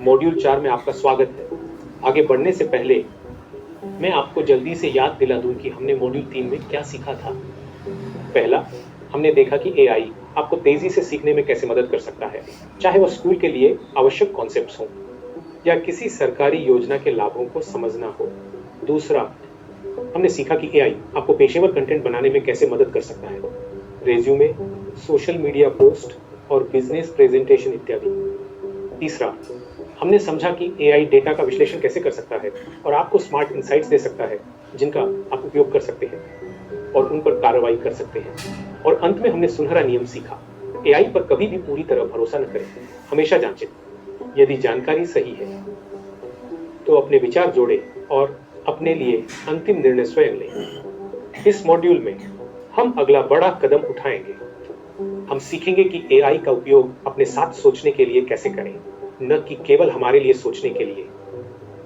Module 4 में आपका स्वागत है। आगे बढ़ने से पहले मैं आपको जल्दी से याद दिला दूं कि हमने मॉड्यूल 3 में क्या सीखा था। पहला, हमने देखा कि एआई आपको तेजी से सीखने में कैसे मदद कर सकता है, चाहे वह स्कूल के लिए आवश्यक कॉन्सेप्ट्स हों या किसी सरकारी योजना के लाभों को समझना हो। दूसरा, हमने सीखा कि एआई आपको पेशेवर कंटेंट बनाने में कैसे मदद कर सकता है, रेज्यूमे, सोशल मीडिया पोस्ट और बिजनेस प्रेजेंटेशन इत्यादि। तीसरा, हमने समझा कि एआई डेटा का विश्लेषण कैसे कर सकता है और आपको स्मार्ट इंसाइट्स दे सकता है जिनका आप उपयोग कर सकते हैं और उन पर कार्रवाई कर सकते हैं। और अंत में हमने सुनहरा नियम सीखा, एआई पर कभी भी पूरी तरह भरोसा न करें, हमेशा जांचें। यदि जानकारी सही है तो अपने विचार जोड़ें और अपने लिए अंतिम निर्णय स्वयं लें। इस मॉड्यूल में हम अगला बड़ा कदम उठाएंगे। हम सीखेंगे कि एआई का उपयोग अपने साथ सोचने के लिए कैसे करें, न कि केवल हमारे लिए सोचने के लिए।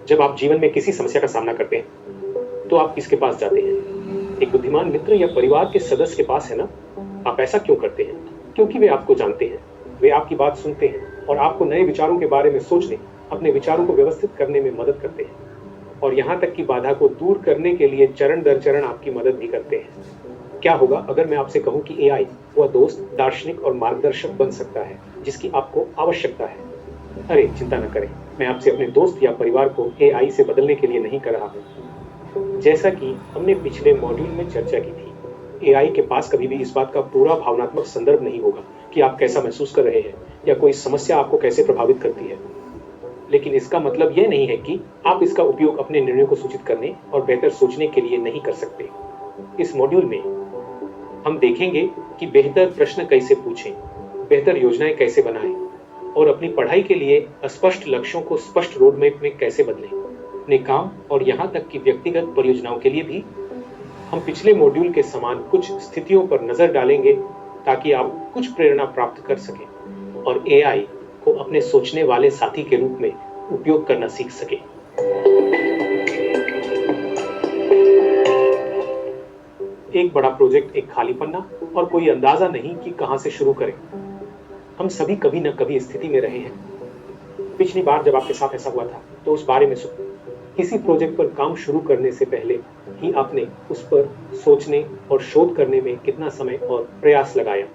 जब आप जीवन में किसी समस्या का सामना करते हैं तो आप किसके पास जाते हैं? एक बुद्धिमान मित्र या परिवार के सदस्य के पास, है ना? आप ऐसा क्यों करते हैं? क्योंकि वे आपको जानते हैं, वे आपकी बात सुनते हैं और आपको नए विचारों के बारे में सोचने, अपने विचारों को व्यवस्थित करने में मदद करते हैं और यहाँ तक कि बाधा को दूर करने के लिए चरण दर चरण आपकी मदद भी करते हैं। क्या होगा अगर मैं आपसे कहूँ कि एआई वह दोस्त, दार्शनिक और मार्गदर्शक बन सकता है जिसकी आपको आवश्यकता है? अरे चिंता न करें, मैं आपसे अपने दोस्त या परिवार को एआई से बदलने के लिए नहीं कह रहा हूँ। जैसा कि हमने पिछले मॉड्यूल में चर्चा की थी, एआई के पास कभी भी इस बात का पूरा भावनात्मक संदर्भ नहीं होगा कि आप कैसा महसूस कर रहे हैं या कोई समस्या आपको कैसे प्रभावित करती है। लेकिन इसका मतलब यह नहीं है कि आप इसका उपयोग अपने निर्णयों को सूचित करने और बेहतर सोचने के लिए नहीं कर सकते। इस मॉड्यूल में हम देखेंगे कि बेहतर प्रश्न कैसे पूछें, बेहतर योजनाएं कैसे बनाएं और अपनी पढ़ाई के लिए अस्पष्ट लक्ष्यों को स्पष्ट रोडमैप में कैसे बदलें। अपने काम और यहाँ तक कि व्यक्तिगत परियोजनाओं के लिए भी हम पिछले मॉड्यूल के समान कुछ स्थितियों पर नजर डालेंगे ताकि आप कुछ प्रेरणा प्राप्त कर सकें और एआई को अपने सोचने वाले साथी के रूप में उपयोग करना सीख सकें। एक बड़ा प्रोजेक्ट, एक खाली पन्ना और कोई अंदाजा नहीं कि कहां से शुरू करें। हम सभी कभी न कभी स्थिति में रहे हैं। पिछली बार जब आपके साथ ऐसा हुआ था तो उस बारे में किसी प्रोजेक्ट पर काम शुरू करने से पहले ही आपने उस पर सोचने और शोध करने में कितना समय और प्रयास लगाया।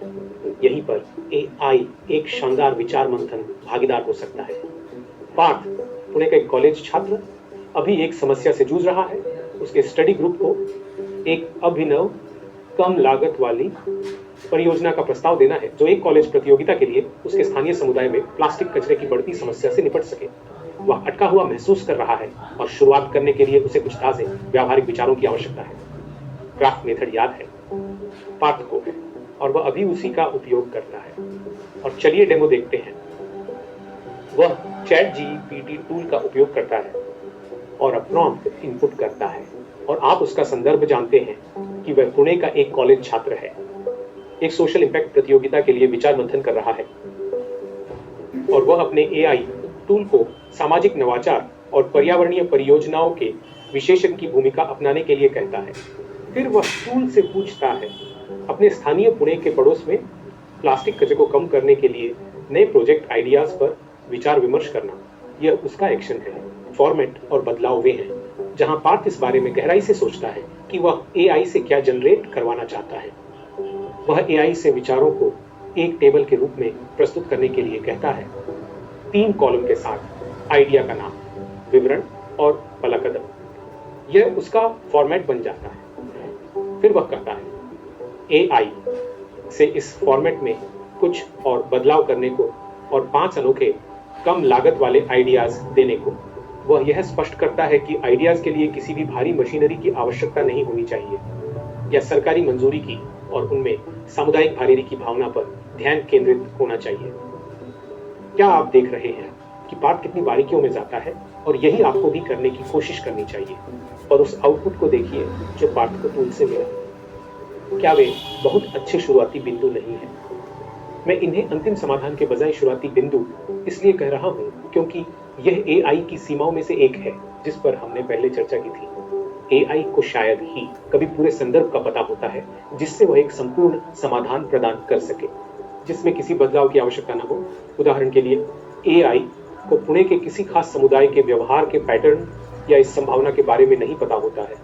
यहीं पर एआई एक शानदार विचार मंथन भागीदार हो सकता है। पार्थ, पुणे का एक कॉलेज छात्र, अभी एक समस्या से जूझ रहा है। उसके स्टडी ग्रुप को एक अभिनव कम लागत वाली परियोजना का प्रस्ताव देना है जो एक कॉलेज प्रतियोगिता के लिए उसके स्थानीय समुदाय में प्लास्टिक कचरे की बढ़ती समस्या से निपट सके। वह अटका हुआ महसूस कर रहा है और शुरुआत करने के लिए उसे कुछ ताजे व्यावहारिक विचारों की आवश्यकता है। क्राफ्ट मेथड याद है पार्थ को और वह अभी उसी का उपयोग करता है। और चलिए डेमो देखते हैं। वह चैट जीपीटी टूल का उपयोग करता है और प्रॉम्प्ट इनपुट करता है और आप उसका संदर्भ जानते हैं कि वह पुणे का एक कॉलेज छात्र है, एक सोशल इंपैक्ट प्रतियोगिता के लिए विचार मंथन कर रहा है और वह अपने एआई टूल को सामाजिक नवाचार और पर्यावरणीय परियोजनाओं के विशेषज्ञ की भूमिका अपनाने के लिए कहता है। फिर वह टूल से पूछता है अपने स्थानीय पुणे के पड़ोस में प्लास्टिक कचरे को कम करने के लिए नए प्रोजेक्ट आइडियाज पर विचार विमर्श करना। यह उसका एक्शन है। फॉर्मेट और बदलाव वे हैं जहां पार्थ इस बारे में गहराई से सोचता है कि वह एआई से क्या जनरेट करवाना चाहता है। वह एआई से विचारों को एक टेबल के रूप में प्रस्तुत करने के लिए कहता है, 3 कॉलम के साथ आइडिया का नाम, विवरण और पहला कदम। यह उसका फॉर्मेट बन जाता है। फिर वह कहता है एआई से इस फॉर्मेट में कुछ और बदलाव करने को और 5 अनोखे कम लागत वाले आइडियाज देने को। वह यह स्पष्ट करता है कि आइडियाज के लिए किसी भी भारी मशीनरी की आवश्यकता नहीं होनी चाहिए या सरकारी मंजूरी की, और उनमें सामुदायिक भागीदारी की भावना पर ध्यान केंद्रित होना चाहिए। क्या आप देख रहे हैं कि पार्थ कितनी बारीकियों में जाता है और यही आपको भी करने की कोशिश करनी चाहिए। और उस आउटपुट को देखिए जो पार्थ को टूल से मिला। क्या वे बहुत अच्छे शुरुआती बिंदु नहीं हैं? मैं इन्हें अंतिम समाधान के बजाय शुरुआती बिंदु इसलिए कह रहा हूं क्योंकि यह एआई की सीमाओं में से एक है जिस पर हमने पहले चर्चा की थी। एआई को शायद ही कभी पूरे संदर्भ का पता होता है जिससे वह एक संपूर्ण समाधान प्रदान कर सके। जिसमें किसी बदलाव की आवश्यकता न हो। उदाहरण के लिए, एआई को पुणे के किसी खास समुदाय के व्यवहार के पैटर्न या इस संभावना के बारे में नहीं पता होता है।